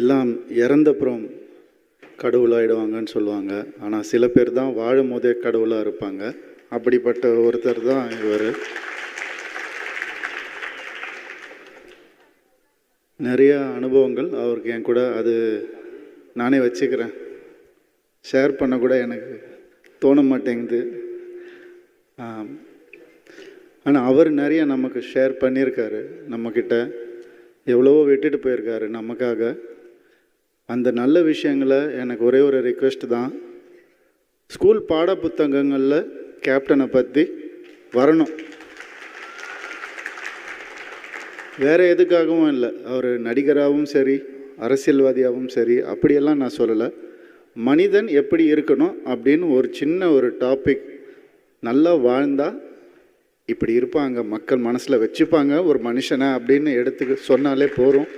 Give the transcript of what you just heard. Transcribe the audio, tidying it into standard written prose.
எல்லாம் இறந்தப்புறம் கடவுளாயிடுவாங்கன்னு சொல்லுவாங்க. ஆனால் சில பேர் தான் வாழும் போதே கடவுளாக இருப்பாங்க. அப்படிப்பட்ட ஒருத்தர் தான் இவர். நிறைய அனுபவங்கள் அவருக்கு என் கூட, அது நானே வச்சுக்கிறேன். ஷேர் பண்ண கூட எனக்கு தோண மாட்டேங்குது. ஆனால் அவர் நிறைய நமக்கு ஷேர் பண்ணியிருக்காரு. நம்மக்கிட்ட எவ்வளவோ விட்டுட்டு போயிருக்காரு நமக்காக. அந்த நல்ல விஷயங்களை எனக்கு ஒரே ஒரு ரிக்வெஸ்ட் தான், ஸ்கூல் பாட புத்தகங்களில் கேப்டனை பற்றி வரணும். வேறு எதுக்காகவும் இல்லை, அவர் நடிகராகவும் சரி அரசியல்வாதியாகவும் சரி அப்படியெல்லாம் நான் சொல்லலை. மனிதன் எப்படி இருக்கணும் அப்படின்னு ஒரு சின்ன ஒரு டாபிக், நல்லா வாழ்ந்தால் இப்படி இருப்பாங்க, மக்கள் மனசில் வச்சுப்பாங்க ஒரு மனுஷனை அப்படின்னு எடுத்து சொன்னாலே போகிறோம்.